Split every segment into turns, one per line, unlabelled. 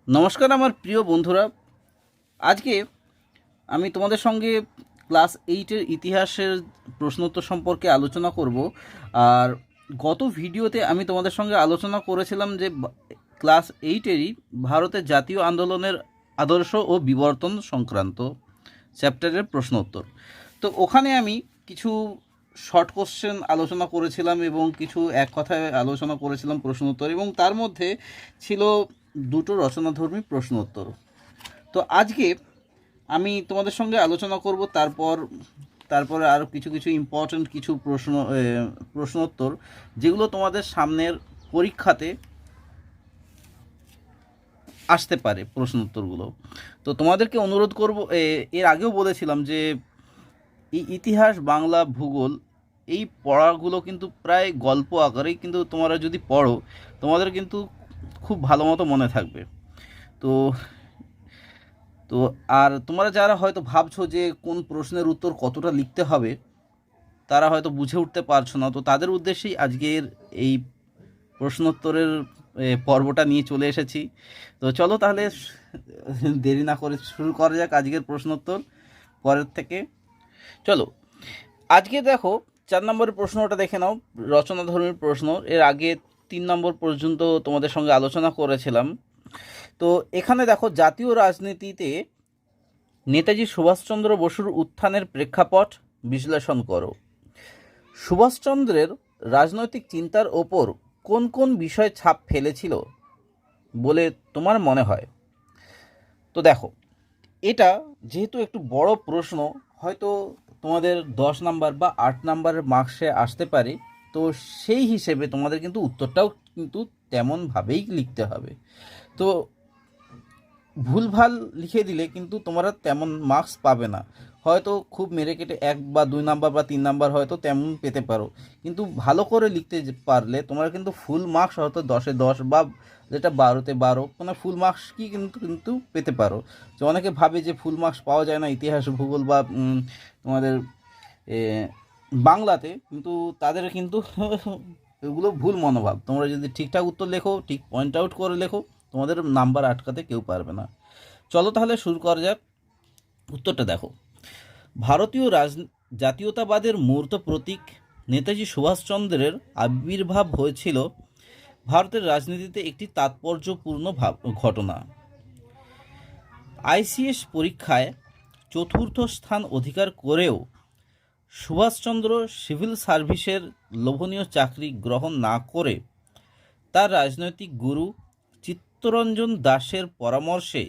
নমস্কার আমার প্রিয় বন্ধুরা। আজকে আমি তোমাদের সঙ্গে ক্লাস এইটের ইতিহাসের প্রশ্নোত্তর সম্পর্কে আলোচনা করব। আর গত ভিডিওতে আমি তোমাদের সঙ্গে আলোচনা করেছিলাম যে ক্লাস এইটেরই ভারতের জাতীয় আন্দোলনের আদর্শ ও বিবর্তন সংক্রান্ত চ্যাপ্টারের প্রশ্নোত্তর। তো ওখানে আমি কিছু শর্ট কোশ্চেন আলোচনা করেছিলাম এবং কিছু এক কথায় আলোচনা করেছিলাম প্রশ্নোত্তর, এবং তার মধ্যে ছিল দুটো রচনাধর্মী প্রশ্নোত্তর। তো আজকে আমি তোমাদের সঙ্গে আলোচনা করব তারপরে আরও কিছু কিছু ইম্পর্ট্যান্ট কিছু প্রশ্নোত্তর যেগুলো তোমাদের সামনের পরীক্ষাতে আসতে পারে প্রশ্নোত্তরগুলো। তো তোমাদেরকে অনুরোধ করব, এর আগেও বলেছিলাম যে এই ইতিহাস, বাংলা, ভূগোল এই পড়াগুলো কিন্তু প্রায় গল্প আকারেই, কিন্তু তোমরা যদি পড়ো তোমাদের কিন্তু খুব ভালো মতো মনে থাকবে। তো তো আর তোমরা যারা হয়তো ভাবছো যে কোন প্রশ্নের উত্তর কতটা লিখতে হবে, তারা হয়তো বুঝে উঠতে পারছো না, তো তাদের উদ্দেশ্যেই আজকের এই প্রশ্নোত্তরের পর্বটা নিয়ে চলে এসেছি। তো চলো তাহলে দেরি না করে শুরু করা যাক আজকের প্রশ্নোত্তর পরের থেকে। চলো আজকে দেখো 4 নম্বরের প্রশ্নটা দেখে নাও, রচনাধর্মীর প্রশ্ন। এর আগে 3 নম্বর পর্যন্ত তোমাদের সঙ্গে আলোচনা করেছিলাম। তো এখানে দেখো, জাতীয় রাজনীতিতে নেতাজি সুভাষচন্দ্র বসুর উত্থানের প্রেক্ষাপট বিশ্লেষণ করো। সুভাষচন্দ্রের রাজনৈতিক চিন্তার ওপর কোন কোন বিষয় ছাপ ফেলেছিল বলে তোমার মনে হয়? তো দেখো, এটা যেহেতু একটু বড় প্রশ্ন, হয়তো তোমাদের 10 নাম্বার বা 8 নাম্বারের মার্কসে আসতে পারে। তো সেই হিসেবে তোমাদের কিন্তু উত্তরটাও কিন্তু তেমনভাবেই লিখতে হবে। তো ভুলভাল লিখে দিলে কিন্তু তোমরা তেমন মার্কস পাবে না। হয়তো খুব মেরে কেটে 1 বা 2 নাম্বার বা 3 নাম্বার হয়তো তেমন পেতে পারো, কিন্তু ভালো করে লিখতে পারলে তোমরা কিন্তু ফুল মার্কস হয়তো 10-এ 10 বা যেটা 12-তে 12, মানে ফুল মার্কস কি কিন্তু কিন্তু পেতে পারো। যে অনেকে ভাবে যে ফুল মার্কস পাওয়া যায় না ইতিহাস, ভূগোল বা তোমাদের এ, বাংলাতে, কিন্তু তাদের কিন্তু এগুলো ভুল মনোভাব। তোমরা যদি ঠিকঠাক উত্তর লেখো, ঠিক পয়েন্ট আউট করে লেখো, তোমাদের নাম্বার আটকাতে কেউ পারবে না। চলো তাহলে শুরু করা যাক। উত্তরটা দেখো, ভারতীয় জাতীয়তাবাদের মূর্ত প্রতীক নেতাজি সুভাষচন্দ্রের আবির্ভাব হয়েছিল ভারতের রাজনীতিতে একটি তাৎপর্যপূর্ণ ঘটনা। আইসিএস পরীক্ষায় চতুর্থ স্থান অধিকার করেও সুভাষচন্দ্র সিভিল সার্ভিসের লোভনীয় চাকরি গ্রহণ না করে তার রাজনৈতিক গুরু চিত্তরঞ্জন দাসের পরামর্শে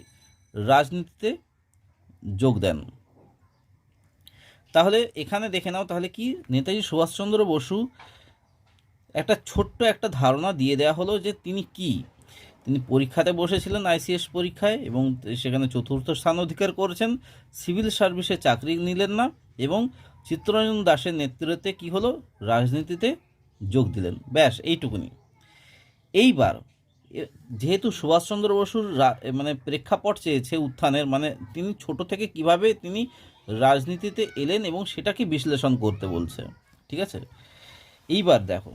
রাজনীতিতে যোগ দেন। তাহলে এখানে দেখে নাও, তাহলে কি নেতাজি সুভাষচন্দ্র বসু একটা ছোট্ট একটা ধারণা দিয়ে দেওয়া হলো যে তিনি কি, তিনি পরীক্ষাতে বসেছিলেন আইসিএস পরীক্ষায় এবং সেখানে চতুর্থ স্থান অধিকার করেছেন, সিভিল সার্ভিসে চাকরি নিলেন না এবং চিত্তরঞ্জন দাসের নেতৃত্বে কি হলো, রাজনীতিতে যোগ দিলেন। ব্যাস এইটুকুনি। এইবার যেহেতু সুভাষচন্দ্র বসুর মানে প্রেক্ষাপট চেয়েছে উত্থানের, মানে তিনি ছোট থেকে কিভাবে তিনি রাজনীতিতে এলেন এবং সেটাকে বিশ্লেষণ করতে বলছে, ঠিক আছে? এইবার দেখো,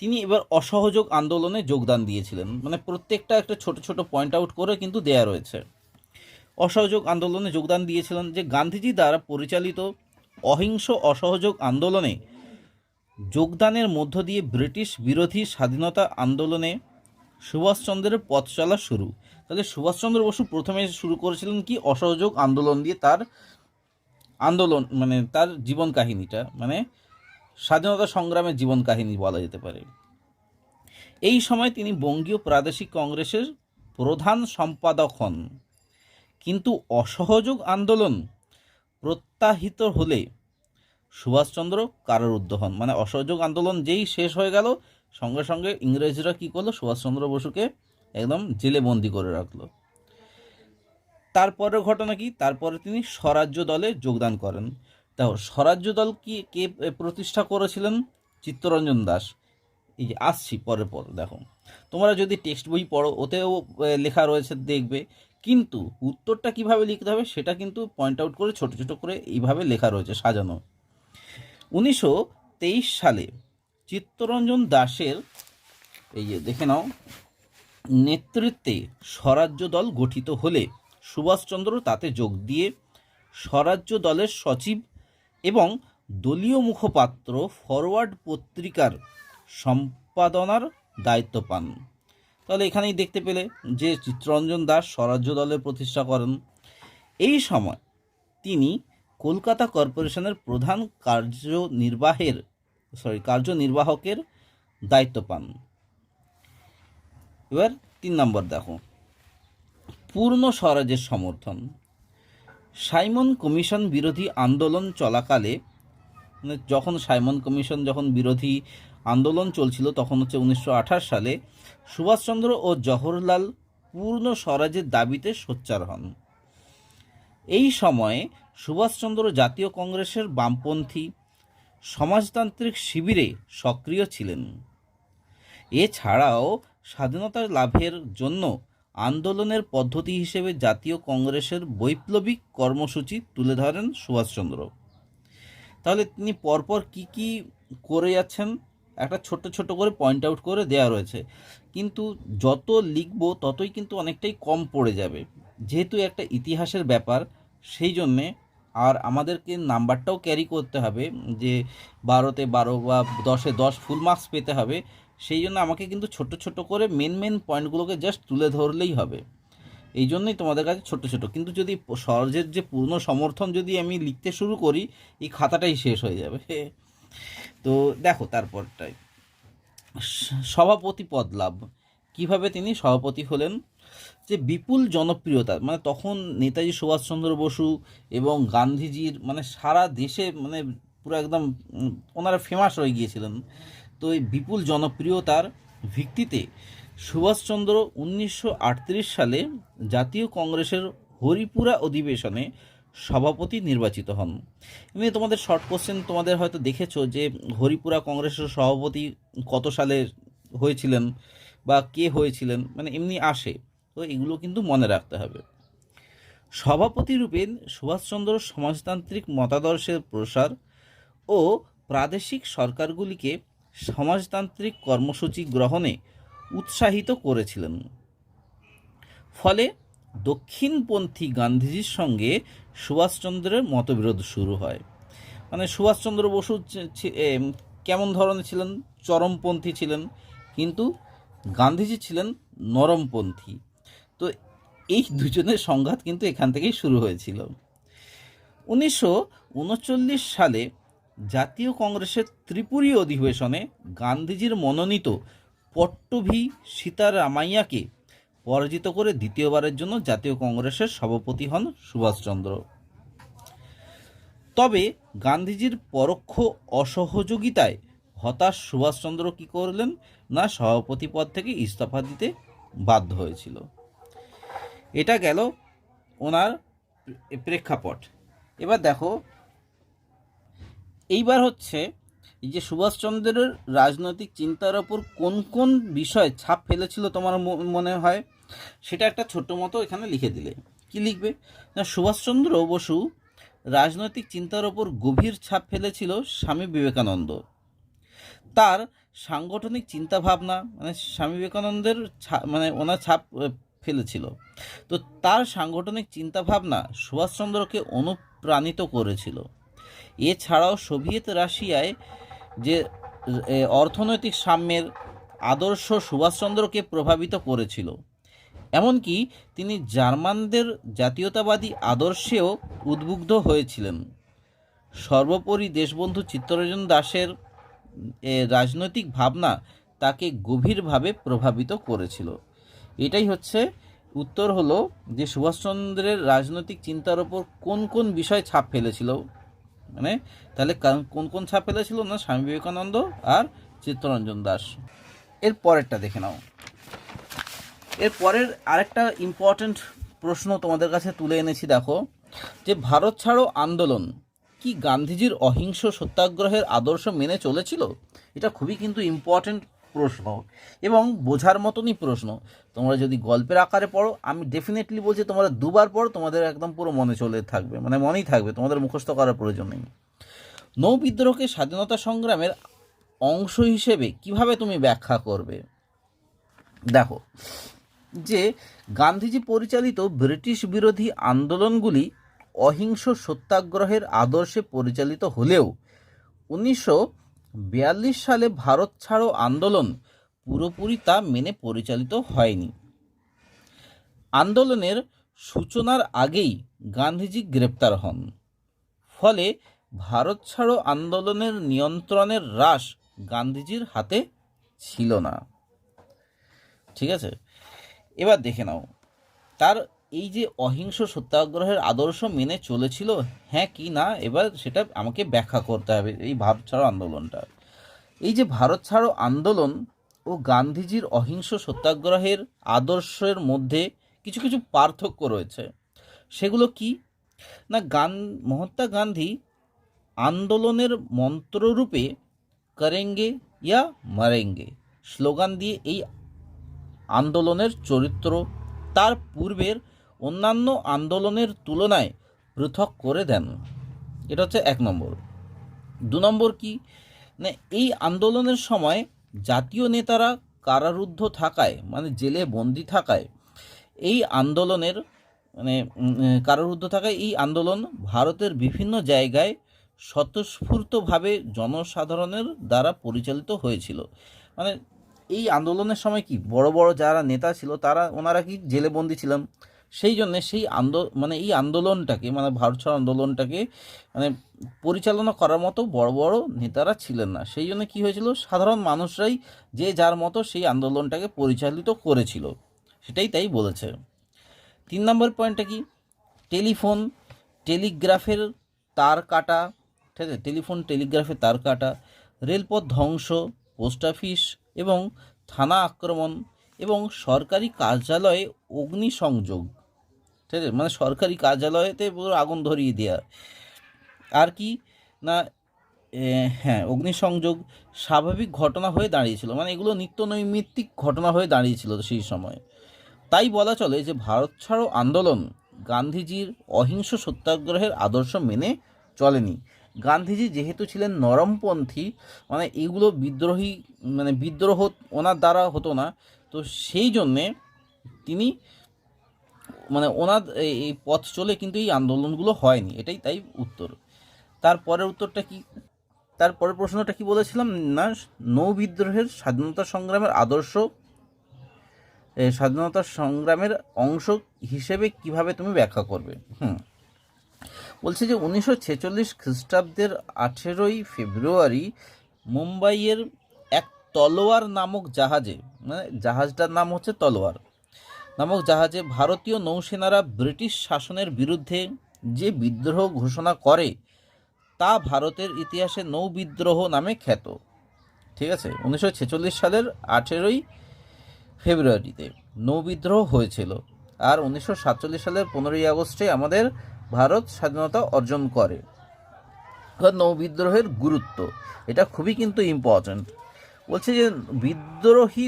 তিনি এবার অসহযোগ আন্দোলনে যোগদান দিয়েছিলেন, মানে প্রত্যেকটা একটা ছোট ছোট পয়েন্ট আউট করে কিন্তু দেয়া রয়েছে। অসহযোগ আন্দোলনে যোগদান দিয়েছিলেন, যে গান্ধীজি দ্বারা পরিচালিত অহিংস অসহযোগ আন্দোলনে যোগদানের মধ্য দিয়ে ব্রিটিশ বিরোধী স্বাধীনতা আন্দোলনে সুভাষচন্দ্রের পথ চলা শুরু। তাহলে সুভাষচন্দ্র বসু প্রথমে শুরু করেছিলেন কি, অসহযোগ আন্দোলন দিয়ে তার আন্দোলন, মানে তার জীবন কাহিনীটা, মানে স্বাধীনতা সংগ্রামের জীবন কাহিনী বলা যেতে পারে। এই সময় তিনি বঙ্গীয় প্রাদেশিক কংগ্রেসের প্রধান সম্পাদক হন, কিন্তু অসহযোগ আন্দোলন প্রত্যাহিত হলে সুভাষচন্দ্র কারারুদ্ধ হন। মানে অসহযোগ আন্দোলন যেই শেষ হয়ে গেল, সঙ্গে সঙ্গে ইংরেজরা কী করলো, সুভাষচন্দ্র বসুকে একদম জেলে বন্দি করে রাখলো। তারপরের ঘটনা কি, তারপরে তিনি স্বরাজ্য দলে যোগদান করেন। দেখো, স্বরাজ্য দল কি কে প্রতিষ্ঠা করেছিলেন? চিত্তরঞ্জন দাস। এই যে আসছি পরে দেখো, তোমরা যদি টেক্সট বই পড়ো ওতেও লেখা রয়েছে দেখবে, কিন্তু উত্তরটা কিভাবে লিখতে হবে সেটা কিন্তু পয়েন্ট আউট করে ছোট ছোট করে এইভাবে লেখা রয়েছে সাজানো। 1923 সালে চিত্তরঞ্জন দাসের, এই যে দেখে নাও, নেতৃত্বে স্বরাজ্য দল গঠিত হলে সুভাষচন্দ্র তাতে যোগ দিয়ে স্বরাজ্য দলের সচিব এবং দলীয় মুখপাত্র ফরওয়ার্ড পত্রিকার সম্পাদনার দায়িত্ব পান। তাহলে এখানেই দেখতে পেলে যে চিত্তরঞ্জন দাস স্বরাজ্য দলের প্রতিষ্ঠা করেন। এই সময় তিনি কলকাতা কর্পোরেশনের প্রধান কার্যনির্বাহকের দায়িত্ব পান। এবার 3 নম্বর দেখো, পূর্ণ স্বরাজের সমর্থন। সাইমন কমিশন বিরোধী আন্দোলন চলাকালে, যখন সাইমন কমিশন বিরোধী আন্দোলন চলছিল তখন হচ্ছে 1928 সালে সুভাষচন্দ্র ও জওহরলাল পূর্ণ স্বরাজের দাবিতে সোচ্চার হন। এই সময়ে সুভাষচন্দ্র জাতীয় কংগ্রেসের বামপন্থী সমাজতান্ত্রিক শিবিরে সক্রিয় ছিলেন। এছাড়াও স্বাধীনতা লাভের জন্য আন্দোলনের পদ্ধতি হিসেবে জাতীয় কংগ্রেসের বৈপ্লবিক কর্মসূচি তুলে ধরেন সুভাষচন্দ্র। তাহলে তিনি পরপর কি কি করে যাচ্ছেন একটা ছোট্ট ছোট্ট করে পয়েন্ট আউট করে দেওয়া রয়েছে, কিন্তু যত লিখবো ততই কিন্তু অনেকটাই কম পড়ে যাবে, যেহেতু একটা ইতিহাসের ব্যাপার। সেই জন্যে আর আমাদেরকে নাম্বারটাও ক্যারি করতে হবে, যে 12তে 12 বা 10এ 10 ফুল মার্কস পেতে হবে। সেই জন্য আমাকে কিন্তু ছোট ছোট করে মেন পয়েন্টগুলোকে জাস্ট তুলে ধরলেই হবে। এই জন্যই তোমাদের কাছে ছোট ছোট, কিন্তু যদি স্বরাজের যে পূর্ণ সমর্থন যদি আমি লিখতে শুরু করি এই খাতাটাই শেষ হয়ে যাবে। তো দেখো তারপরটাই, সভাপতি পদ লাভ। কিভাবে তিনি সভাপতি হলেন? যে বিপুল জনপ্রিয়তা, মানে তখন নেতাজি সুভাষচন্দ্র বসু এবং গান্ধীজির সারা দেশে পুরো একদম ওনারা ফেমাস হয়ে গিয়েছিলেন। তো এই বিপুল জনপ্রিয়তার ভিত্তিতে সুভাষচন্দ্র 1938 সালে জাতীয় কংগ্রেসের হরিপুরা অধিবেশনে সভাপতি নির্বাচিত হন। এমনি তোমাদের শর্ট কোশ্চেন তোমাদের হয়তো দেখেছো যে হরিপুরা কংগ্রেসের সভাপতি কত সালে হয়েছিলেন বা কে হয়েছিলেন, এমনি আসে, তো এগুলো কিন্তু মনে রাখতে হবে। সভাপতি রূপে সুভাষচন্দ্র সমাজতান্ত্রিক মতাদর্শের প্রসার ও প্রাদেশিক সরকারগুলিকে সমাজতান্ত্রিক কর্মসূচি গ্রহণে উৎসাহিত করেছিলেন। ফলে দক্ষিণপন্থী গান্ধীজির সঙ্গে সুভাষচন্দ্রের মতবিরোধ শুরু হয়। সুভাষচন্দ্র বসু কেমন ধরনের ছিলেন? চরমপন্থী ছিলেন, কিন্তু গান্ধীজি ছিলেন নরমপন্থী। তো এই দুজনের সংঘাত কিন্তু এখান থেকেই শুরু হয়েছিল। 1939 সালে জাতীয় কংগ্রেসের ত্রিপুরী অধিবেশনে গান্ধীজির মনোনীত পট্টভি সীতারামাইয়াকে পরাজিত করে দ্বিতীয়বারের জন্য জাতীয় কংগ্রেসের সভাপতি হন সুভাষচন্দ্র। তবে গান্ধীজির পরোক্ষ অসহযোগিতায় হতাশ সুভাষচন্দ্র কী করলেন না, সভাপতি পদ থেকে ইস্তফা দিতে বাধ্য হয়েছিল। এটা গেল ওনার প্রেক্ষাপট। এবার দেখো, এইবার হচ্ছে এই যে সুভাষচন্দ্রের রাজনৈতিক চিন্তার ওপর কোন কোন বিষয় ছাপ ফেলেছিল তোমার মনে হয়, সেটা একটা ছোট্ট মতো এখানে লিখে দিলে। কি লিখবে না, সুভাষচন্দ্র বসু রাজনৈতিক চিন্তার ওপর গভীর ছাপ ফেলেছিল স্বামী বিবেকানন্দ। তার সাংগঠনিক চিন্তাভাবনা স্বামী বিবেকানন্দের ওনার ছাপ ফেলেছিল। তো তার সাংগঠনিক চিন্তাভাবনা সুভাষচন্দ্রকে অনুপ্রাণিত করেছিল। এছাড়াও সোভিয়েত রাশিয়ায় যে অর্থনৈতিক সাম্যের আদর্শ সুভাষচন্দ্রকে প্রভাবিত করেছিল। এমনকি তিনি জার্মানদের জাতীয়তাবাদী আদর্শেও উদ্বুদ্ধ হয়েছিলেন। সর্বোপরি দেশবন্ধু চিত্তরঞ্জন দাসের রাজনৈতিক ভাবনা তাকে গভীরভাবে প্রভাবিত করেছিল। এটাই হচ্ছে উত্তর, হলো যে সুভাষচন্দ্রের রাজনৈতিক চিন্তার ওপর কোন কোন বিষয় ছাপ ফেলেছিল, তাহলে কোন কোন ছাপ ফেলেছিল না, স্বামী বিবেকানন্দ আর চিত্তরঞ্জন দাস। এর পরেরটা দেখে নাও। এর পরের আরেকটা ইম্পর্ট্যান্ট প্রশ্ন তোমাদের কাছে তুলে এনেছি, দেখো যে ভারত ছাড়ো আন্দোলন কি গান্ধীজির অহিংস সত্যাগ্রহের আদর্শ মেনে চলেছিল? এটা খুবই কিন্তু ইম্পর্ট্যান্ট প্রশ্ন এবং বোঝার মতনই প্রশ্ন। তোমরা যদি গল্পের আকারে পড়ো, আমি ডেফিনেটলি বলছি তোমরা দুবার পড়ো, তোমাদের একদম পুরো মনে চলে থাকবে, মনেই থাকবে, তোমাদের মুখস্থ করার প্রয়োজন নেই। নৌ বিদ্রোহকে স্বাধীনতা সংগ্রামের অংশ হিসেবে কিভাবে তুমি ব্যাখ্যা করবে? দেখো, যে গান্ধীজি পরিচালিত ব্রিটিশ বিরোধী আন্দোলনগুলি অহিংস সত্যাগ্রহের আদর্শে পরিচালিত হলেও 1942 সালে ভারত ছাড়ো আন্দোলন পুরোপুরি তা মেনে পরিচালিত হয়নি। আন্দোলনের সূচনার আগেই গান্ধীজি গ্রেপ্তার হন, ফলে ভারত ছাড়ো আন্দোলনের নিয়ন্ত্রণের রাশ গান্ধীজির হাতে ছিল না। ঠিক আছে, এবার দেখে নাও তার এই যে অহিংস সত্যাগ্রহের আদর্শ মেনে চলেছিল, হ্যাঁ কি না, এবার সেটা আমাকে ব্যাখ্যা করতে হবে। এই ভারত ছাড়ো আন্দোলনটা, এই যে ভারত ছাড়ো আন্দোলন ও গান্ধীজির অহিংস সত্যাগ্রহের আদর্শের মধ্যে কিছু কিছু পার্থক্য রয়েছে। সেগুলো কি না, মহাত্মা গান্ধী আন্দোলনের মন্ত্ররূপে করেঙ্গে ইয়া মরেঙ্গে স্লোগান দিয়ে এই আন্দোলনের চরিত্র তার পূর্বের অন্যান্য আন্দোলনের তুলনায় পৃথক করে দেন। এটা হচ্ছে 1 নম্বর। 2 নম্বর কি না, এই আন্দোলনের সময় জাতীয় নেতারা কারারুদ্ধ থাকায়, মানে জেলে বন্দি থাকায়, এই আন্দোলনের কারারুদ্ধ থাকায় এই আন্দোলন ভারতের বিভিন্ন জায়গায় স্বতঃস্ফূর্তভাবে জনসাধারণের দ্বারা পরিচালিত হয়েছিল। মানে এই আন্দোলনের সময় কি বড় বড় যারা নেতা ছিল ওনারা কি জেলে বন্দি ছিলেন, সেই জন্যে সেই এই আন্দোলনটাকে, ভারত ছাড়ো আন্দোলনটাকে পরিচালনা করার মতো বড় বড় নেতারা ছিলেন না। সেই জন্য কী হয়েছিল, সাধারণ মানুষরাই যে যার মতো সেই আন্দোলনটাকে পরিচালিত করেছিল, সেটাই তাই বলেছে। 3 নম্বর পয়েন্টটা কি, টেলিগ্রাফের তার কাটা, ঠিক আছে, টেলিগ্রাফের তার কাটা, রেলপথ ধ্বংস, পোস্ট অফিস এবং থানা আক্রমণ এবং সরকারি কার্যালয়ে অগ্নিসংযোগ, ঠিক আছে, সরকারি কার্যালয়েতে পুরো আগুন ধরিয়ে দেওয়া। আর কি না, হ্যাঁ, অগ্নিসংযোগ স্বাভাবিক ঘটনা হয়ে দাঁড়িয়েছিল, এগুলো নিত্য নৈমিত্তিক ঘটনা হয়ে দাঁড়িয়েছিল সেই সময়। তাই বলা চলে যে ভারত ছাড়ো আন্দোলন গান্ধীজির অহিংস সত্যাগ্রহের আদর্শ মেনে চলেনি। গান্ধীজি যেহেতু ছিলেন নরমপন্থী, এগুলো বিদ্রোহ ওনার দ্বারা হতো না, তো সেই জন্যে তিনি ওনার এই পথ চলে কিন্তু এই আন্দোলনগুলো হয়নি, এটাই তাই উত্তর। তারপরের উত্তরটা কি, তারপরের প্রশ্নটা কি বলেছিলাম না, নৌবিদ্রোহের স্বাধীনতা সংগ্রামের আদর্শ, স্বাধীনতা সংগ্রামের অংশ হিসেবে কিভাবে তুমি ব্যাখ্যা করবে। বলছে যে 1946 খ্রিস্টাব্দের 18ই ফেব্রুয়ারি মুম্বাইয়ের এক তলোয়ার নামক জাহাজে, জাহাজটার নাম হচ্ছে তলোয়ার নামক জাহাজে ভারতীয় নৌসেনারা ব্রিটিশ শাসনের বিরুদ্ধে যে বিদ্রোহ ঘোষণা করে তা ভারতের ইতিহাসে নৌবিদ্রোহ নামে খ্যাত। ঠিক আছে, 1946 সালের 18ই ফেব্রুয়ারিতে নৌবিদ্রোহ হয়েছিল, আর 1947 সালের 15ই আগস্টে আমাদের ভারত স্বাধীনতা অর্জন করে। নৌবিদ্রোহের গুরুত্ব এটা খুবই কিন্তু ইম্পর্ট্যান্ট। বলছে যে বিদ্রোহী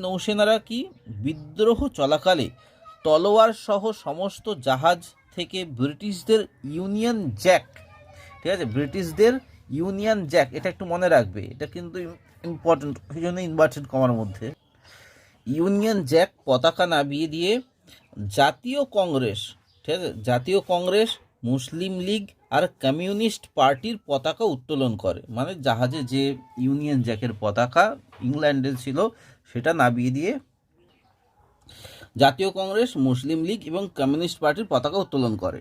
নৌসেনারা কি বিদ্রোহ চলাকালে তলোয়ার সহ সমস্ত জাহাজ থেকে ব্রিটিশদের ইউনিয়ন জ্যাক, ঠিক আছে, ব্রিটিশদের ইউনিয়ন জ্যাক, এটা একটু মনে রাখবে, এটা কিন্তু ইম্পর্টেন্ট, সেই জন্য ইনভার্টেড কমার মধ্যে ইউনিয়ন জ্যাক পতাকা নামিয়ে দিয়ে জাতীয় কংগ্রেস, ঠিক আছে, জাতীয় কংগ্রেস, মুসলিম লীগ আর কমিউনিস্ট পার্টির পতাকা উত্তোলন করে। জাহাজে যে ইউনিয়ন জ্যাকের পতাকা ইংল্যান্ডের ছিল সেটা নামিয়ে দিয়ে জাতীয় কংগ্রেস, মুসলিম লীগ এবং কমিউনিস্ট পার্টির পতাকা উত্তোলন করে।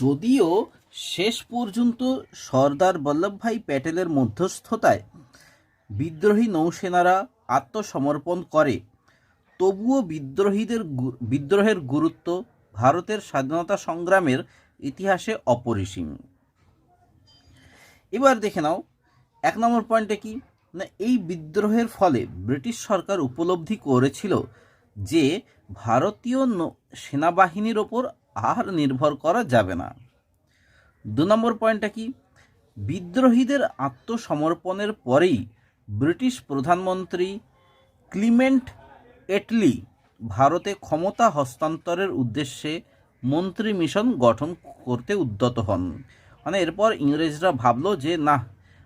যদিও শেষ পর্যন্ত সর্দার বল্লভভাই প্যাটেলের মধ্যস্থতায় বিদ্রোহী নৌসেনারা আত্মসমর্পণ করে, তবুও বিদ্রোহের গুরুত্ব ভারতের স্বাধীনতা সংগ্রামের ইতিহাসে অপরিসীম। এবার দেখে নাও 1 নম্বর পয়েন্টে কি না, এই বিদ্রোহের ফলে ব্রিটিশ সরকার উপলব্ধি করেছিল যে ভারতীয় সেনাবাহিনীর ওপর আর নির্ভর করা যাবে না। 2 নম্বর পয়েন্টটা কি, বিদ্রোহীদের আত্মসমর্পণের পরেই ব্রিটিশ প্রধানমন্ত্রী ক্লিমেন্ট এটলি ভারতে ক্ষমতা হস্তান্তরের উদ্দেশ্যে মন্ত্রী মিশন গঠন করতে উদ্যত হন। এরপর ইংরেজরা ভাবলো যে না,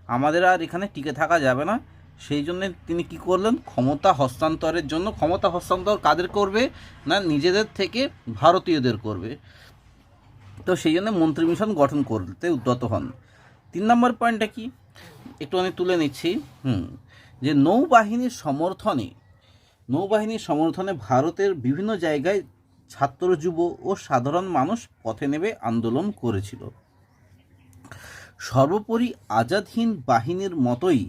আমাদের আর এখানে টিকে থাকা যাবে না, সেই জন্য তিনি কি করলেন, ক্ষমতা হস্তান্তরের জন্য, ক্ষমতা হস্তান্তর কাদের করবে না নিজেদের থেকে ভারতীয়দের করবে, তো সেই জন্য মন্ত্রিমিশন গঠন করতে উদ্যত হন। 3 নম্বর পয়েন্টটা কি একটুখানি তুলে নিচ্ছি, যে নৌবাহিনীর সমর্থনে ভারতের বিভিন্ন জায়গায় ছাত্র, যুব ও সাধারণ মানুষ পথে নেমে আন্দোলন করেছিল। সর্বোপরি আজাদ হিন্দ বাহিনীর মতোই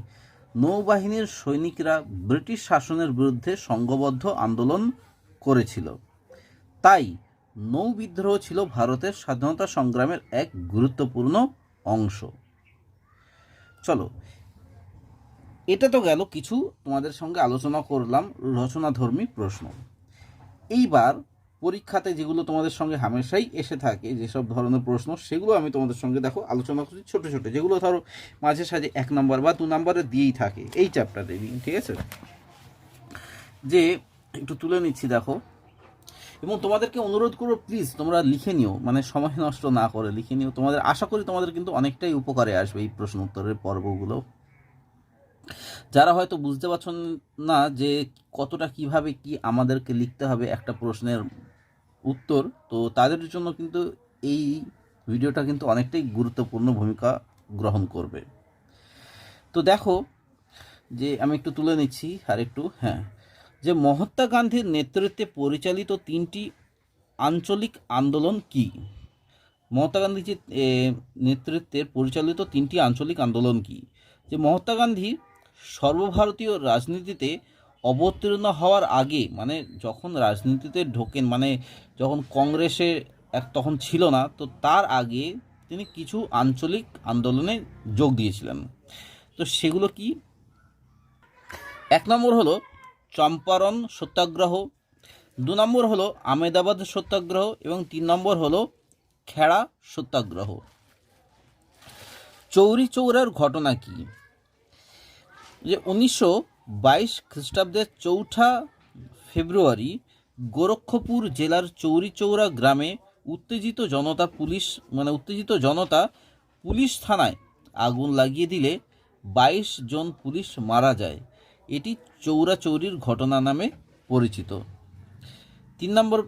নৌবাহিনীর সৈনিকরা ব্রিটিশ শাসনের বিরুদ্ধে সংঘবদ্ধ আন্দোলন করেছিল। তাই নৌ বিদ্রোহ ছিল ভারতের স্বাধীনতা সংগ্রামের এক গুরুত্বপূর্ণ অংশ। চলো, এটা তো গেল কিছু তোমাদের সঙ্গে আলোচনা করলাম রচনাধর্মী প্রশ্ন। এইবার পরীক্ষাতে যেগুলো তোমাদের সঙ্গে হামেশাই এসে থাকে, যেসব ধরনের প্রশ্ন, সেগুলো আমি তোমাদের সঙ্গে আলোচনা করছি, ছোটো ছোটো, যেগুলো ধরো মাঝে সাঝে 1 নম্বর বা 2 নম্বরে দিয়েই থাকে এই চ্যাপ্টারে, ঠিক আছে। যে একটু তুলে নিচ্ছি, দেখো, এবং তোমাদেরকে অনুরোধ করবো প্লিজ তোমরা লিখে নিও, মানে সময় নষ্ট না করে লিখে নিও। তোমাদের আশা করি তোমাদের কিন্তু অনেকটাই উপকারে আসবে এই প্রশ্ন উত্তরের পর্বগুলো। যারা হয়তো বুঝতে পারছেন না যে কতটা কিভাবে কি আমাদেরকে লিখতে হবে একটা প্রশ্নের উত্তর, তো তাদের জন্য কিন্তু এই ভিডিওটা কিন্তু অনেকটাই গুরুত্বপূর্ণ ভূমিকা গ্রহণ করবে। তো দেখো, যে আমি একটু তুলে নিচ্ছি আর একটু, যে মহাত্মা গান্ধীর নেতৃত্বে পরিচালিত 3টি আঞ্চলিক আন্দোলন কি? মহাত্মা গান্ধীর নেতৃত্বে পরিচালিত 3টি আঞ্চলিক আন্দোলন কি? যে মহাত্মা গান্ধী সর্বভারতীয় রাজনীতিতে অবতীর্ণ হওয়ার আগে, মানে যখন রাজনীতিতে ঢোকেন, মানে যখন কংগ্রেসে তখন ছিল না, তো তার আগে তিনি কিছু আঞ্চলিক আন্দোলনে যোগ দিয়েছিলেন। তো সেগুলো কি? 1 নম্বর হলো চম্পারণ সত্যাগ্রহ, 2 নম্বর হলো আহমেদাবাদ সত্যাগ্রহ এবং 3 নম্বর হলো খেড়া সত্যাগ্রহ। চৌরি চৌরার ঘটনা কি? যে 1922 খ্রিস্টাব্দের 4 ফেব্রুয়ারি গোরক্ষপুর জেলার চৌরি চৌরা গ্রামে উত্তেজিত জনতা পুলিশ থানায় আগুন লাগিয়ে দিলে 22 জন পুলিশ মারা যায়। এটি চৌরাচৌরির ঘটনা নামে পরিচিত। 3 নম্বর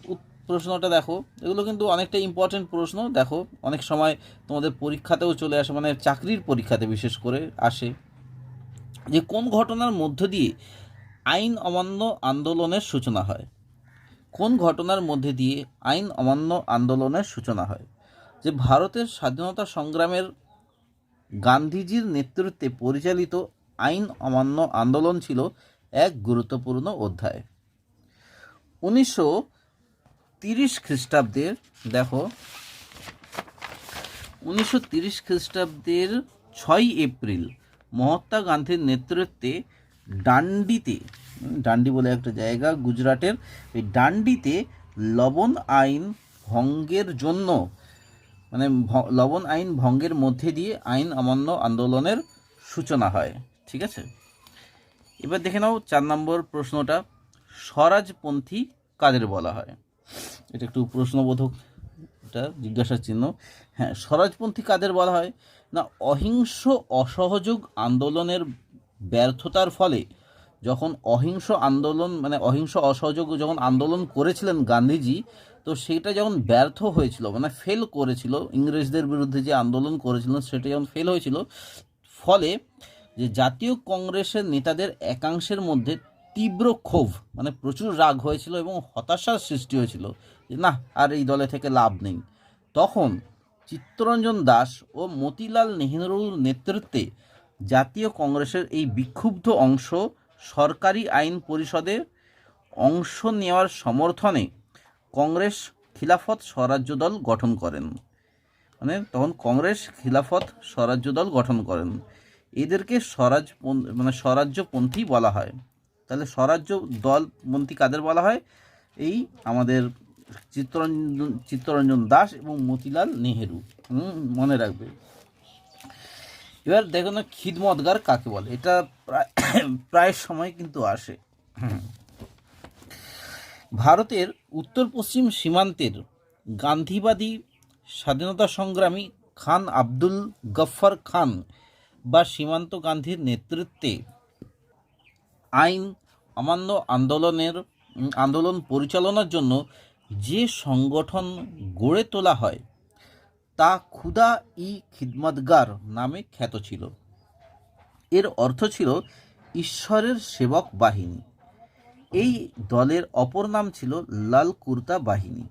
প্রশ্নটা দেখো, এগুলো কিন্তু অনেকটা ইম্পর্টেন্ট প্রশ্ন। দেখো, অনেক সময় তোমাদের পরীক্ষাতেও চলে আসে, মানে চাকরির পরীক্ষাতে বিশেষ করে আসে, যে কোন ঘটনার মধ্য দিয়ে আইন অমান্য আন্দোলনের সূচনা হয়? কোন ঘটনার মধ্যে দিয়ে আইন অমান্য আন্দোলনের সূচনা হয়? যে ভারতের স্বাধীনতা সংগ্রামের গান্ধীজির নেতৃত্বে পরিচালিত আইন অমান্য আন্দোলন ছিল এক গুরুত্বপূর্ণ অধ্যায়। 1930 খ্রিস্টাব্দের, দেখো, 1930 খ্রিস্টাব্দের 6 এপ্রিল মহাত্মা গান্ধীর নেতৃত্বে ডান্ডি বলে একটা জায়গা গুজরাটের, এই ডান্ডিতে লবণ আইন ভঙ্গের জন্য, মানে লবণ আইন ভঙ্গের মধ্যে দিয়ে আইন অমান্য আন্দোলনের সূচনা হয়। ঠিক আছে, এবার দেখে নাও 4 নম্বর প্রশ্নটা, স্বরাজপন্থী কাদের বলা হয়? এটা একটু প্রশ্নবোধক, এটা জিজ্ঞাসার চিহ্ন। স্বরাজপন্থী কাদের বলা হয়? না, অহিংস অসহযোগ আন্দোলনের ব্যর্থতার ফলে যখন অহিংস অসহযোগ যখন আন্দোলন করেছিলেন গান্ধীজি, তো সেটা যখন ব্যর্থ হয়েছিল, মানে ফেল করেছিল, ইংরেজদের বিরুদ্ধে যে আন্দোলন করেছিলেন সেটা যখন ফেল হয়েছিল, ফলে যে জাতীয় কংগ্রেসের নেতাদের একাংশের মধ্যে তীব্র ক্ষোভ, মানে প্রচুর রাগ হয়েছিল এবং হতাশার সৃষ্টি হয়েছিল যে না, আর এই দলে থেকে লাভ নেই। তখন চিত্তরঞ্জন দাস ও মতিলাল নেহরুর নেতৃত্বে জাতীয় কংগ্রেসের এই বিক্ষুব্ধ অংশ সরকারি আইন পরিষদে অংশ নেওয়ার সমর্থনে কংগ্রেস খিলাফত স্বরাজ্য দল গঠন করেন। মানে তখন কংগ্রেস খিলাফত স্বরাজ্য দল গঠন করেন। এদেরকে স্বরাজ্যপন্থী বলা হয়। তাহলে স্বরাজ্য দলপন্থী কাদের বলা হয়? এই আমাদের চিত্তরঞ্জন দাস এবং মতিলাল নেহেরু, মনে রাখবে। এবার দেখো না, খিদমতগার কাকে বলে? এটা প্রায় সময় কিন্তু আসে। ভারতের উত্তর পশ্চিম সীমান্তের গান্ধীবাদী স্বাধীনতা সংগ্রামী খান আব্দুল গফ্ফর খান বা সীমান্ত গান্ধীর নেতৃত্বে আইন অমান্য আন্দোলন পরিচালনার জন্য যে সংগঠন গড়ে তোলা হয় তা খুদা ই খিদমতগার নামে খ্যাত ছিল। এর অর্থ ছিল ঈশ্বরের সেবক বাহিনী। এই দলের অপর নাম ছিল লাল কুর্তা বাহিনী।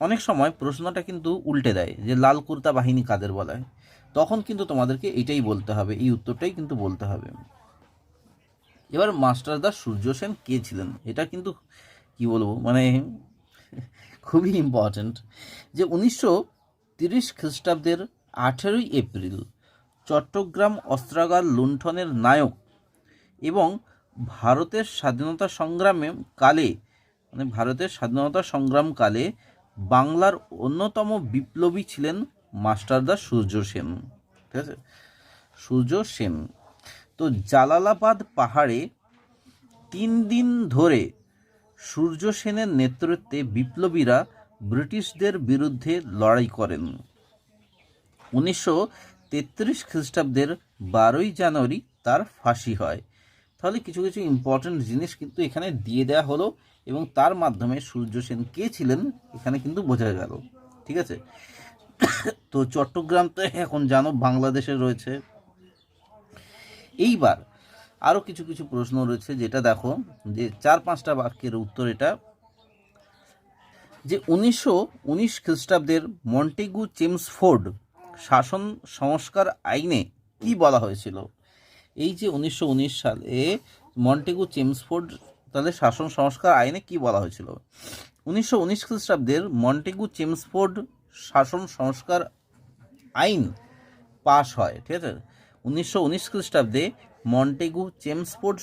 অনেক সময় প্রশ্নটা কিন্তু উল্টে দেয় যে লাল কুর্তা বাহিনী কাদের বলা হয়, তখন কিন্তু তোমাদেরকে এটাই বলতে হবে, এই উত্তরটাই কিন্তু বলতে হবে। এবার মাস্টারদা সূর্য সেন কে ছিলেন, এটা কিন্তু কি বলবো, মানে খুবই ইম্পর্ট্যান্ট। যে 1930 খ্রিস্টাব্দের 18 এপ্রিল চট্টগ্রাম অস্ত্রাগার লুণ্ঠনের নায়ক এবং ভারতের স্বাধীনতা সংগ্রামকালে বাংলার অন্যতম বিপ্লবী ছিলেন মাস্টারদা সূর্য সেন। ঠিক আছে, সূর্য সেন। তো জালালাবাদ পাহাড়ে 3 দিন ধরে সূর্য সেনের নেতৃত্বে বিপ্লবীরা ব্রিটিশদের বিরুদ্ধে লড়াই করেন। 1933 খ্রিস্টাব্দের 12 জানুয়ারি তার ফাঁসি হয়। তাহলে কিছু কিছু ইম্পর্টেন্ট জিনিস কিন্তু এখানে দিয়ে দেওয়া হলো এবং তার মাধ্যমে সূর্য সেন কে ছিলেন এখানে কিন্তু বোঝা গেল। ঠিক আছে, তো চট্টগ্রাম তো এখন জানো বাংলাদেশে রয়েছে। এইবার আরও কিছু কিছু প্রশ্ন রয়েছে, যেটা দেখো যে 4-5টা বাক্যের উত্তর এটা। যে 1919 খ্রিস্টাব্দের মন্টেগু চেমসফোর্ড শাসন সংস্কার আইনে কি বলা হয়েছিল? এই যে 1919 সালে মন্টেগু চেমসফোর্ড তাহলে শাসন সংস্কার আইনে কি বলা হয়েছিল? 1919 খ্রিস্টাব্দের মন্টেগু চেমসফোর্ড শাসন সংস্কার আইন পাশ হয়। ঠিক আছে, 1919 খ্রিস্টাব্দে মন্টেগু চেমসফোর্ড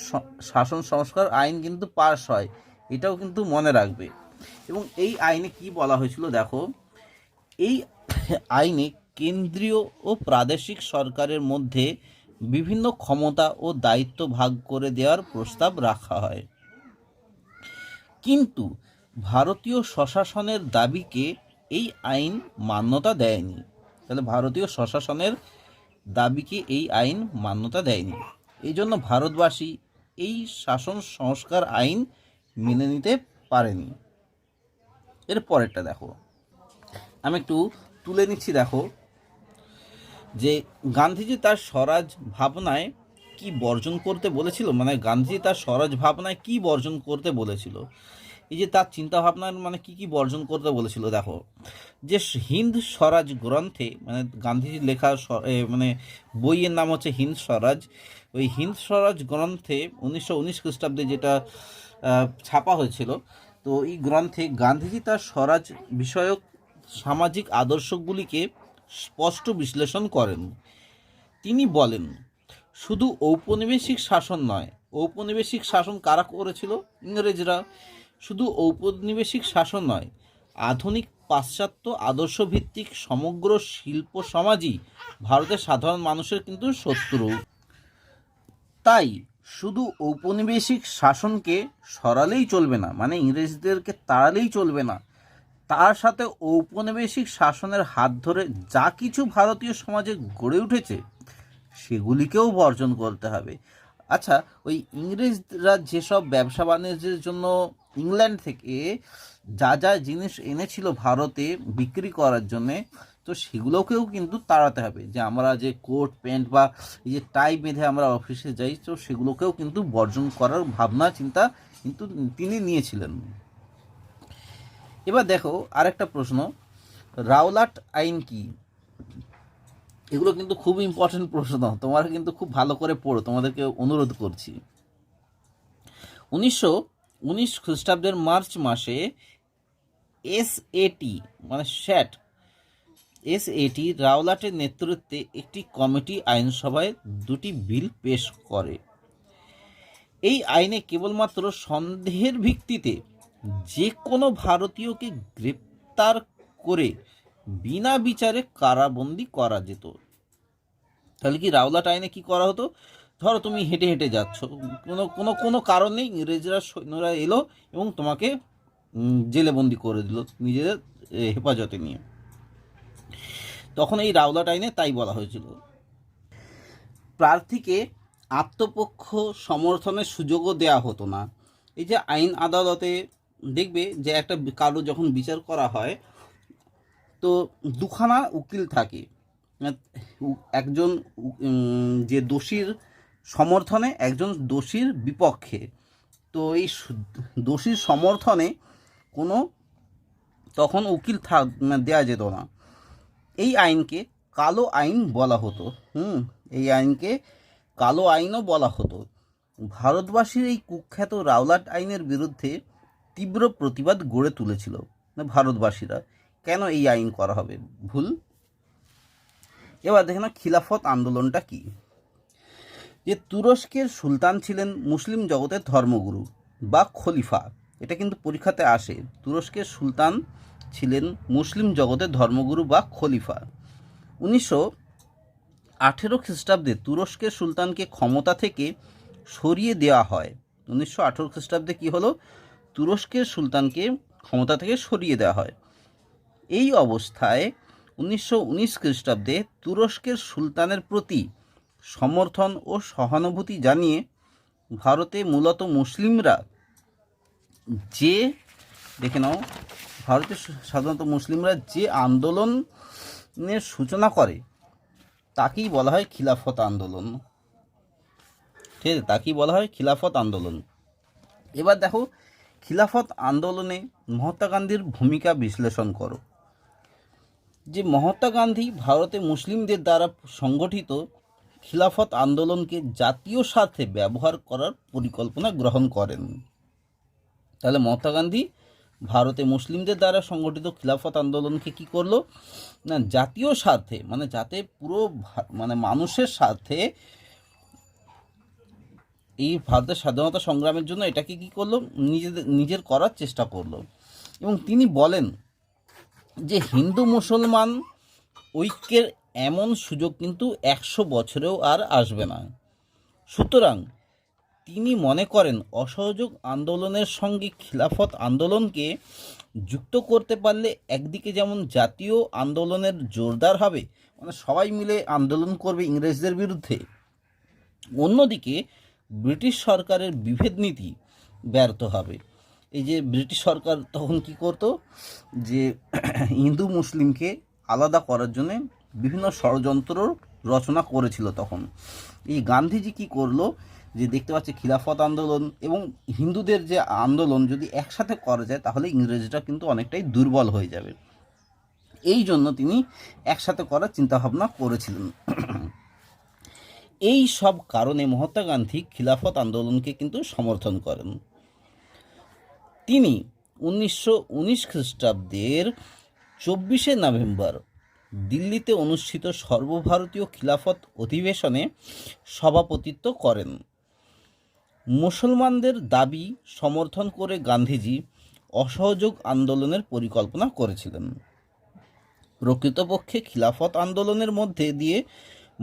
শাসন সংস্কার আইন কিন্তু পাশ হয়, এটাও কিন্তু মনে রাখবে। এবং এই আইনে কি বলা হয়েছিল দেখো, এই আইনে কেন্দ্রীয় ও প্রাদেশিক সরকারের মধ্যে বিভিন্ন ক্ষমতা ও দায়িত্ব ভাগ করে দেওয়ার প্রস্তাব রাখা হয়, কিন্তু ভারতীয় স্বশাসনের দাবিকে এই আইন মান্যতা দেয়নি। তাহলে ভারতীয় স্বশাসনের দাবিকে এই আইন মান্যতা দেয়নি, এই জন্য ভারতবাসী এই শাসন সংস্কার আইন মেনে নিতে পারেনি। এর পরেরটা দেখো, আমি একটু তুলে নিচ্ছি। দেখো যে গান্ধীজি তার স্বরাজ ভাবনায় কি বর্জন করতে বলেছিল, মানে গান্ধীজি তার স্বরাজ ভাবনায় কি বর্জন করতে বলেছিল, এই যে তার চিন্তাভাবনার মানে কি বর্জন করতে বলেছিল। দেখো যে হিন্দ স্বরাজ গ্রন্থে, মানে গান্ধীজির লেখা মানে বইয়ের নাম হচ্ছে হিন্দ স্বরাজ, ওই হিন্দ স্বরাজ গ্রন্থে 1919 খ্রিস্টাব্দে যেটা ছাপা হয়েছিল, তো এই গ্রন্থে গান্ধীজি তার স্বরাজ বিষয়ক সামাজিক আদর্শগুলিকে স্পষ্ট বিশ্লেষণ করেন। তিনি বলেন, শুধু ঔপনিবেশিক শাসন নয়, ঔপনিবেশিক শাসন কারা করেছিল? ইংরেজরা। শুধু ঔপনিবেশিক শাসন নয়, আধুনিক পাশ্চাত্য আদর্শভিত্তিক সমগ্র শিল্প সমাজই ভারতের সাধারণ মানুষের কিন্তু শত্রু। তাই শুধু ঔপনিবেশিক শাসনকে সরালেই চলবে না, মানে ইংরেজদেরকে তাড়ালেই চলবে না, তার সাথে ঔপনিবেশিক শাসনের হাত ধরে যা কিছু ভারতীয় সমাজে গড়ে উঠেছে সেগুলিকেও বর্জন করতে হবে। আচ্ছা, ওই ইংরেজরা যেসব ব্যবসা বাণিজ্যের জন্য ইংল্যান্ড থেকে যা যা জিনিস এনেছিল ভারতে বিক্রি করার জন্যে, তো সেগুলোকেও কিন্তু তাড়াতে হবে। যে আমরা যে কোট প্যান্ট বা এই যে টাই বেঁধে আমরা অফিসে যাই, তো সেগুলোকেও কিন্তু বর্জন করার ভাবনা চিন্তা কিন্তু তিনি নিয়েছিলেন। এবার দেখো আরেকটা প্রশ্ন, রাওলাট আইন কি? এগুলো কিন্তু খুব ইম্পর্টেন্ট প্রশ্ন, তোমরা কিন্তু খুব ভালো করে পড়ো, তোমাদেরকে অনুরোধ করছি। 1919 খ্রিস্টাব্দের মার্চ মাসে এসএটি মানে এসএটি রাওলাটের নেতৃত্বে একটি কমিটি আইনসভায় 2টি বিল পেশ করে। এই আইনে কেবলমাত্র সন্দেহের ভিত্তিতে যে কোনো ভারতীয়কে গ্রেপ্তার করে বিনা বিচারে কারাবন্দি করা যেত। তাহলে কি রাওলাট আইনে কি করা হতো, ধরো তুমি হেঁটে হেঁটে যাচ্ছ, কোনো কোনো কোনো কারণ নেই, ইংরেজরা সৈন্যরা এলো এবং তোমাকে জেলে বন্দি করে দিল নিজেদের হেফাজতে নিয়ে, তখন এই রাওলাট আইনে তাই বলা হয়েছিল। প্রার্থীকে আত্মপক্ষ সমর্থনের সুযোগও দেয়া হতো না। এই যে আইন আদালতে দেখবে যে একটা কারো যখন বিচার করা হয়, তো দুখানা উকিল থাকে, একজন যে দোষীর সমর্থনে, একজন দোষীর বিপক্ষে। তো এই দোষীর সমর্থনে কোনো তখন উকিল দেওয়া যেত না। এই আইনকে কালো আইন বলা হতো। এই আইনকে কালো আইনও বলা হতো। ভারতবাসীর এই কুখ্যাত রাওলাট আইনের বিরুদ্ধে তীব্র প্রতিবাদ গড়ে তুলেছিল ভারতবাসীরা। কেন এই আইন করা হবে? ভুল। এবার দেখে না খিলাফত আন্দোলনটা কি। যে তুরস্কের সুলতান ছিলেন মুসলিম জগতের ধর্মগুরু বা খলিফা, এটা কিন্তু পরীক্ষাতে আসে। তুরস্কের সুলতান ছিলেন মুসলিম জগতের ধর্মগুরু বা খলিফা। 1918 খ্রিস্টাব্দে তুরস্কের সুলতানকে ক্ষমতা থেকে সরিয়ে দেওয়া হয়। 1918 খ্রিস্টাব্দে কী হলো? তুরস্কের সুলতানকে ক্ষমতা থেকে সরিয়ে দেওয়া হয়। এই অবস্থায় 1919 খ্রিস্টাব্দে তুরস্কের সুলতানের প্রতি সমর্থন ও সহানুভূতি জানিয়ে ভারতে মূলত মুসলিমরা যে, দেখে নাও, ভারতের সাধারণত মুসলিমরা যে আন্দোলনের সূচনা করে তাকেই বলা হয় খিলাফত আন্দোলন। ঠিক আছে, তাকেই বলা হয় খিলাফত আন্দোলন। এবার দেখো, খিলাফত আন্দোলনে মহাত্মা গান্ধীর ভূমিকা বিশ্লেষণ করো। যে মহাত্মা গান্ধী ভারতে মুসলিমদের দ্বারা সংগঠিত খিলাফত আন্দোলনকে জাতীয় স্বার্থে ব্যবহার করার পরিকল্পনা গ্রহণ করেন। তাহলে মহাত্মা গান্ধী ভারতে মুসলিমদের দ্বারা সংগঠিত খিলাফত আন্দোলনকে কি করলো না, জাতীয় স্বার্থে, মানে যাতে পুরো মানুষের স্বার্থে, এই ভারতের স্বাধীনতা সংগ্রামের জন্য এটাকে কি করলো, নিজের করার চেষ্টা করলো। এবং তিনি বলেন যে হিন্দু মুসলমান ঐক্যের এমন সুযোগ কিন্তু 100 বছরেও আর আসবে না। সুতরাং তিনি মনে করেন অসহযোগ আন্দোলনের সঙ্গে খিলাফত আন্দোলনকে যুক্ত করতে পারলে একদিকে যেমন জাতীয় আন্দোলনের জোরদার হবে, মানে সবাই মিলে আন্দোলন করবে ইংরেজদের বিরুদ্ধে, অন্যদিকে ব্রিটিশ সরকারের বিভেদ নীতি ব্যর্থ হবে। এই যে ব্রিটিশ সরকার তখন কি করতো, যে হিন্দু মুসলিমকে আলাদা করার জন্য বিভিন্ন ষড়যন্ত্র রচনা করেছিল তখন। এই গান্ধীজি কি করলো, যে দেখতে পাচ্ছে খিলাফত আন্দোলন এবং হিন্দুদের যে আন্দোলন যদি একসাথে করা যায় তাহলে ইংরেজরা কিন্তু অনেকটাই দুর্বল হয়ে যাবে। এই জন্য তিনি একসাথে করার চিন্তাভাবনা করেছিলেন। এই সব কারণে মহাত্মা গান্ধী খিলাফত আন্দোলনকে কিন্তু সমর্থন করেন। তিনি 1919 খ্রিস্টাব্দের 24শে নভেম্বর দিল্লিতে অনুষ্ঠিত সর্বভারতীয় খিলাফত অধিবেশনে সভাপতিত্ব করেন। মুসলমানদের দাবি সমর্থন করে গান্ধীজি অসহযোগ আন্দোলনের পরিকল্পনা করেছিলেন। প্রকৃতপক্ষে খিলাফত আন্দোলনের মধ্যে দিয়ে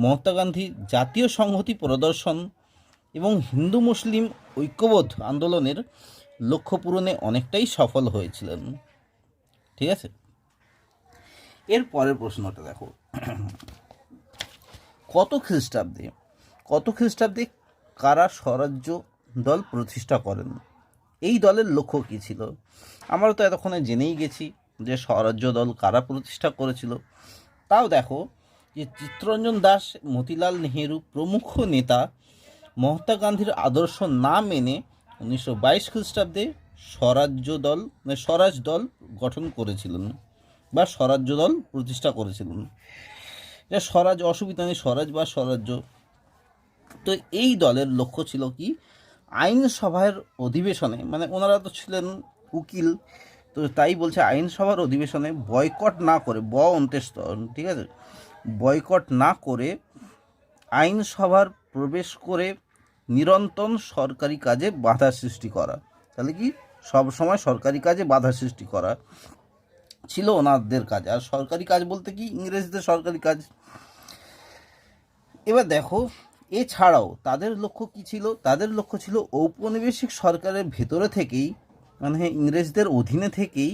মহাত্মা গান্ধী জাতীয় সংহতি প্রদর্শন এবং হিন্দু মুসলিম ঐক্যবোধ আন্দোলনের লক্ষ্য পূরণে অনেকটাই সফল হয়েছিলেন। ঠিক আছে, এর পরের প্রশ্নটা দেখো, কত খ্রিস্টাব্দে কারা স্বরাজ্য দল প্রতিষ্ঠা করেন? এই দলের লক্ষ্য কী ছিল? আমরা তো এতক্ষণে জেনেই গেছি যে স্বরাজ্য দল কারা প্রতিষ্ঠা করেছিল। তাও দেখো যে চিত্তরঞ্জন দাস, মতিলাল নেহেরু প্রমুখ নেতা মহাত্মা গান্ধীর আদর্শ না মেনে 1922 খ্রিস্টাব্দে স্বরাজ দল গঠন করেছিলেন বা স্বরাজ্য দল প্রতিষ্ঠা করেছিলেন। এটা স্বরাজ, অসুবিধা নেই, স্বরাজ বা স্বরাজ্য। তো এই দলের লক্ষ্য ছিল কি, আইনসভার অধিবেশনে, মানে ওনারা তো ছিলেন উকিল, তো তাই বলছে আইনসভার অধিবেশনে বয়কট না করে, অন্ত্যেষ্ঠ, ঠিক আছে, বয়কট না করে আইনসভার প্রবেশ করে নিরন্তর সরকারি কাজে বাধা সৃষ্টি করা। তাহলে কি, সব সময় সরকারি কাজে বাধা সৃষ্টি করা ছিল ওনাদের কাজ। আর সরকারি কাজ বলতে কি, ইংরেজদের সরকারি কাজ। এবার দেখো, এছাড়াও তাদের লক্ষ্য কী ছিল? তাদের লক্ষ্য ছিল ঔপনিবেশিক সরকারের ভেতরে থেকেই, মানে ইংরেজদের অধীনে থেকেই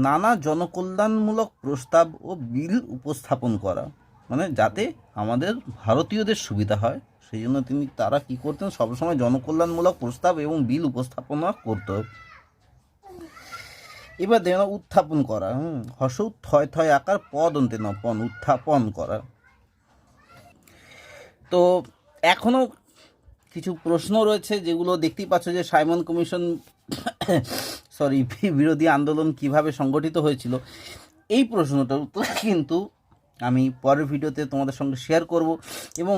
নানা জনকল্যাণমূলক প্রস্তাব ও বিল উপস্থাপন করা, মানে যাতে আমাদের ভারতীয়দের সুবিধা হয় সেই জন্য তারা কী করতেন, সবসময় জনকল্যাণমূলক প্রস্তাব এবং বিল উপস্থাপনা করতো। এবার দেখো উত্থাপন করা, হর্ষ থয় থয় আকার পদ অন্তে ন পণ, উত্থাপন করা। তো এখনও কিছু প্রশ্ন রয়েছে যেগুলো দেখতেই পাচ্ছ যে সাইমন কমিশন বিরোধী আন্দোলন কিভাবে সংগঠিত হয়েছিল, এই প্রশ্নটার উত্তর কিন্তু আমি পরের ভিডিওতে তোমাদের সঙ্গে শেয়ার করব। এবং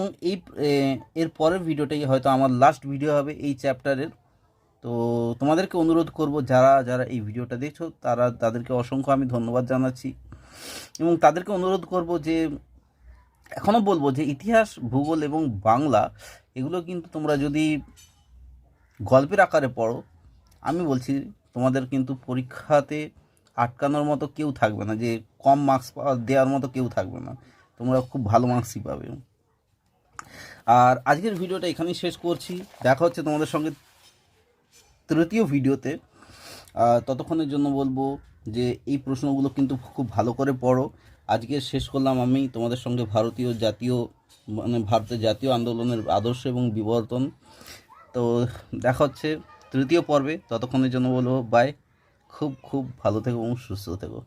এর পরের ভিডিওটাই হয়তো আমার লাস্ট ভিডিও হবে এই চ্যাপ্টারের। তো তোমাদেরকে অনুরোধ করব, যারা যারা এই ভিডিওটা দেখছো তাদেরকে অসংখ্য আমি ধন্যবাদ জানাচ্ছি, এবং তাদেরকে অনুরোধ করব যে এখনও বলবো যে ইতিহাস, ভূগোল এবং বাংলা এগুলো কিন্তু তোমরা যদি গল্পের আকারে পড়ো, আমি বলছি তোমাদের কিন্তু পরীক্ষাতে আটকানোর মতো কেউ থাকবে না, যে কম মার্কস দেওয়ার মতো কেউ থাকবে না, তোমরা খুব ভালো মার্কসই পাবে। আর আজকের ভিডিওটা এখানেই শেষ করছি, দেখা হচ্ছে তোমাদের সঙ্গে তৃতীয় ভিডিওতে। ততক্ষণের জন্য বলবো যে এই প্রশ্নগুলো কিন্তু খুব ভালো করে পড়ো। আজকে শেষ করলাম আমি তোমাদের সঙ্গে ভারতের জাতীয় আন্দোলনের আদর্শ এবং বিবর্তন। তো দেখা হচ্ছে তৃতীয় পর্বে, ততক্ষণের জন্য বলবো বাই, খুব খুব ভালো থেকো এবং সুস্থ থেকো।